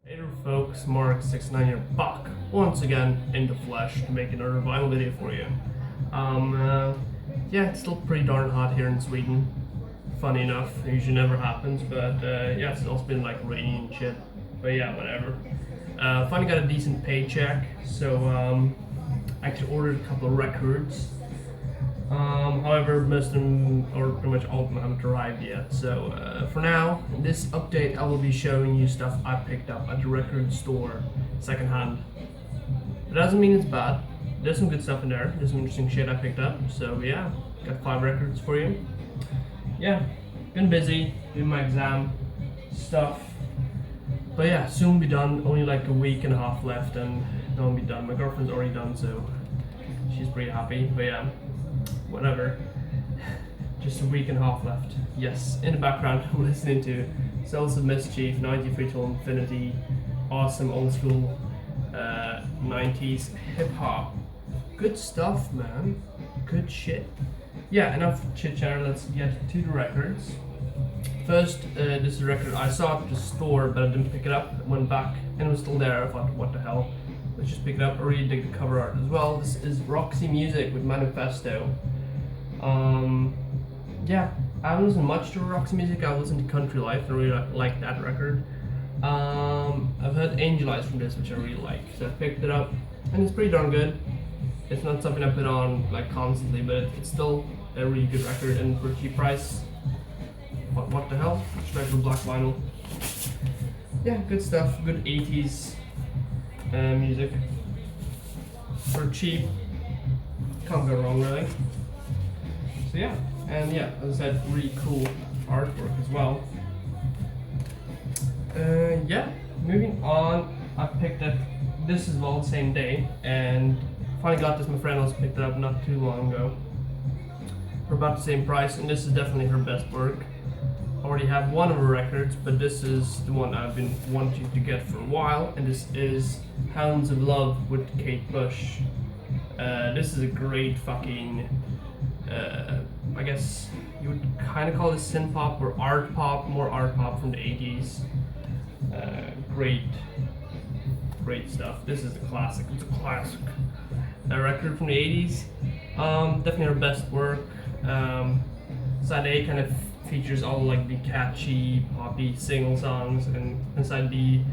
Hey there folks, Mark69 here, back once again in the flesh to make another vinyl video for you. Yeah, it's still pretty darn hot here in Sweden. Funny enough, it usually never happens, but yeah, it's also been like rainy and shit. But yeah, whatever. Finally got a decent paycheck, so I actually ordered a couple of records. However, most of them, or pretty much all of them, haven't arrived yet. So for now, in this update, I will be showing you stuff I picked up at the record store, secondhand. It doesn't mean it's bad. There's some good stuff in there. There's some interesting shit I picked up. So yeah, got 5 records for you. Yeah, been busy doing my exam stuff. But yeah, soon be done. Only like a week and a half left, and then I'll be done. My girlfriend's already done, so she's pretty happy. But yeah. Whatever. Just a week and a half left. Yes, in the background I'm listening to Cells of Mischief, 93 till Infinity, awesome old school 90s hip hop. Good stuff, man. Good shit. Yeah, enough chit chatter. Let's get to the records. First, this is a record I saw at the store, but I didn't pick it up. Went back and it was still there. I thought, what the hell? Let's just pick it up. I really dig the cover art as well. This is Roxy music with Manifesto. Yeah, I haven't listened much to Roxy music. I listened to Country Life. I really like that record. I've heard Angel Eyes from this, which I really like. So I picked it up, and it's pretty darn good. It's not something I put on like constantly, but it's still a really good record, and for a cheap price. What the hell? Straight for black vinyl. Yeah, good stuff. Good 80s music. For cheap, can't go wrong really. So yeah, and yeah, as I said, really cool artwork as well. Yeah, moving on, I picked up this as well the same day, and finally got this. My friend also picked it up not too long ago for about the same price, and this is definitely her best work. I already have one of her records, but this is the one I've been wanting to get for a while, and this is Hounds of Love with Kate Bush. This is a great fucking I guess you would kind of call it synth pop or art pop, more art pop from the 80s. Great stuff. This is a classic. It's a classic record from the 80s. Definitely her best work. Side A kind of features all like the catchy, poppy single songs, and side B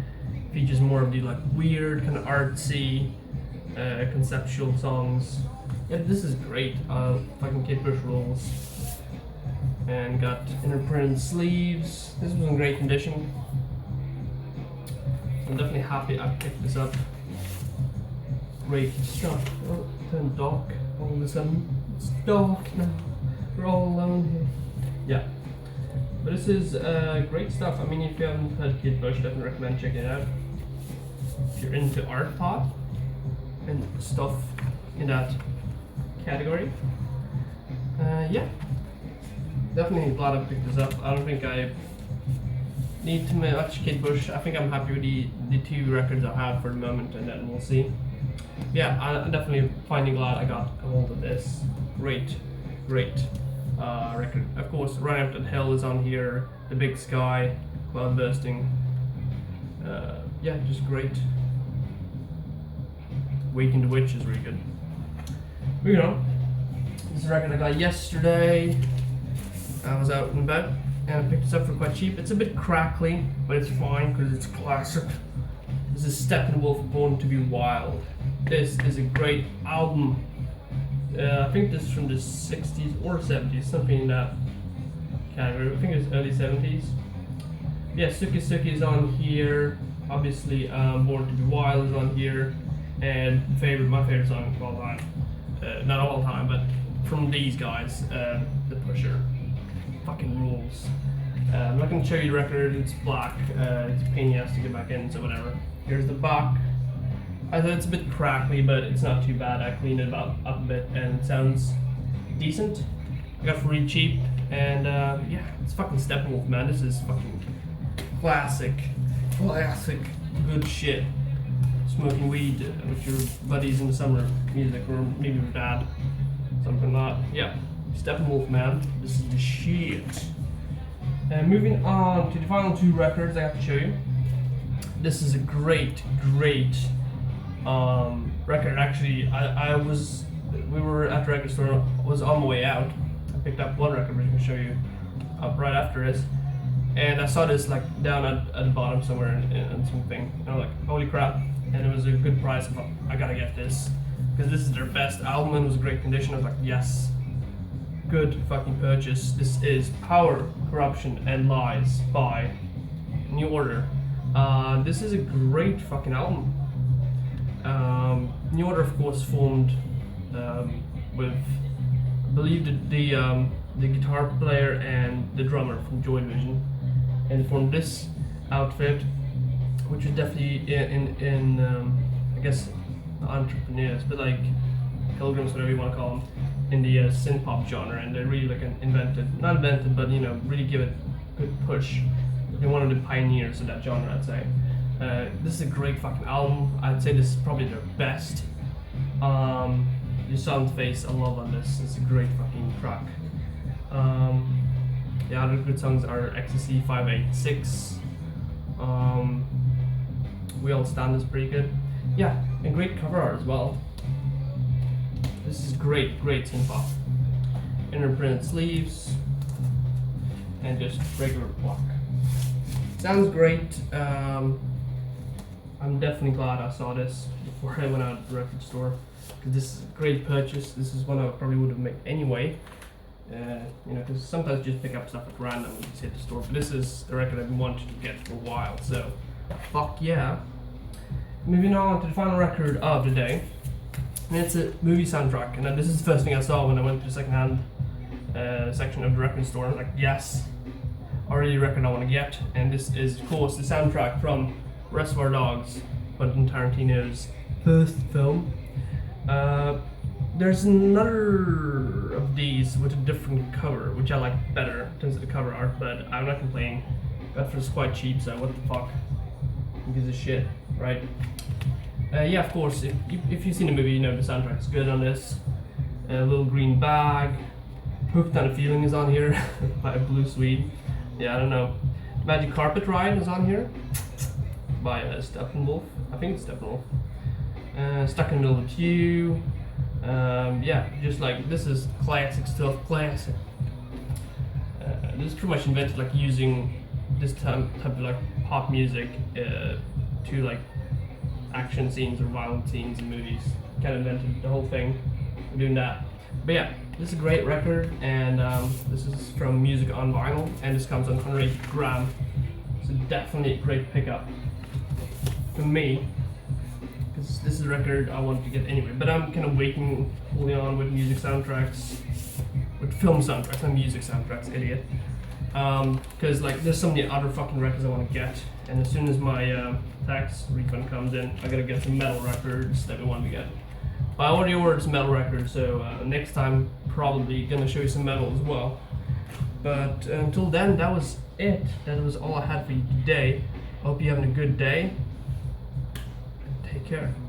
features more of the like weird, kind of artsy, conceptual songs. Yeah, this is great. Fucking Kate Bush rules. And got inner print sleeves. This was in great condition. I'm definitely happy I picked this up. Great stuff. Oh, it turned dark all of a sudden. It's dark now. We're all alone here. Yeah. But this is great stuff. I mean, if you haven't heard Kate Bush, definitely recommend checking it out. If you're into art pop and stuff in that category. Yeah, definitely glad I picked this up. I don't think I need too much Kate Bush. I think I'm happy with the 2 records I have for the moment, and then we'll see. Yeah, I'm definitely finally glad I got a hold of this. Great record. Of course, Run After the Hill is on here. The Big Sky, Cloud Bursting. Yeah, just great. Waking the Witch is really good. Moving on. This is a record I got yesterday. I was out and about, and I picked this up for quite cheap. It's a bit crackly, but it's fine because it's classic. This is Steppenwolf, Born to Be Wild. This is a great album. I think this is from the 60s or 70s, something in that category. I think it's early 70s. Yeah, Suki Suki is on here. Obviously, Born to Be Wild is on here. And my favorite song of all time. Not all time, but from these guys, The Pusher. Fucking rules. I'm not gonna show you the record, it's black. It's a pain in the ass to get back in, so whatever. Here's the back. I thought it's a bit crackly, but it's not too bad. I cleaned it up a bit, and it sounds decent. I got it for really cheap, and yeah, it's fucking Steppenwolf, man. This is fucking classic, good shit. Smoking weed with your buddies in the summer music, or maybe your dad, something like that. Yeah, Steppenwolf, man, this is the shit. Moving on to the final 2 records I have to show you. this is a great record. Actually, we were at the record store. I was on my way out. I picked up one record, which I can show you up right after this. And I saw this like down at the bottom somewhere in something. And I was like, holy crap! And it was a good price. I thought, I gotta get this because this is their best album and it was in great condition. I was like, yes, good fucking purchase. This is Power, Corruption, and Lies by New Order. This is a great fucking album. New Order, of course, formed with, I believe, the guitar player and the drummer from Joy Division, and they formed this outfit, which is definitely in I guess entrepreneurs, but like pilgrims, whatever you want to call them, in the synth pop genre, and they really like not invented, but you know, really give it a good push. They're one of the pioneers of that genre, I'd say. This is a great fucking album. I'd say this is probably their best. Your Sound Face, I love on this. It's a great fucking track. Yeah, other good songs are Ecstasy 586. We All Stand is pretty good. Yeah, and great cover art as well. This is great synth pop. Inner printed sleeves and just regular block. Sounds great. I'm definitely glad I saw this before I went out to the record store, because this is a great purchase. This is one I probably would have made anyway. You know, because sometimes you just pick up stuff at random when you just hit the store. But this is the record I've wanted to get for a while, so fuck yeah. Moving on to the final record of the day, and it's a movie soundtrack. And this is the first thing I saw when I went to the secondhand section of the record store. I was like, yes, already a record I want to get. And this is, of course, the soundtrack from Reservoir Dogs, Quentin Tarantino's first film. There's another of these with a different cover, which I like better in terms of the cover art, but I'm not complaining. That was quite cheap, so what the fuck? Who gives a shit, right? Yeah, of course, if you've seen the movie, you know the soundtrack is good on this. A Little Green Bag, Hooked on a Feeling is on here by Blue Swede. Yeah, I don't know. Magic Carpet Ride is on here by Steppenwolf. I think it's Steppenwolf. Stuck in the Middle with You. Yeah, just like this is classic stuff. Classic. This is pretty much invented like using this type of like pop music to like action scenes or violent scenes in movies. Kind of invented the whole thing for doing that. But yeah, this is a great record, and this is from Music on Vinyl, and this comes on 108 gram. So definitely a great pickup for me, because this is a record I wanted to get anyway. But I'm kind of waiting, holding on with music soundtracks, with film soundtracks, not music soundtracks, idiot. Because like there's so many other fucking records I want to get, and as soon as my tax refund comes in, I gotta get some metal records that we want to get. But I already ordered some metal records, so next time probably gonna show you some metal as well. But until then, that was it. That was all I had for you today. Hope you're having a good day. Take care.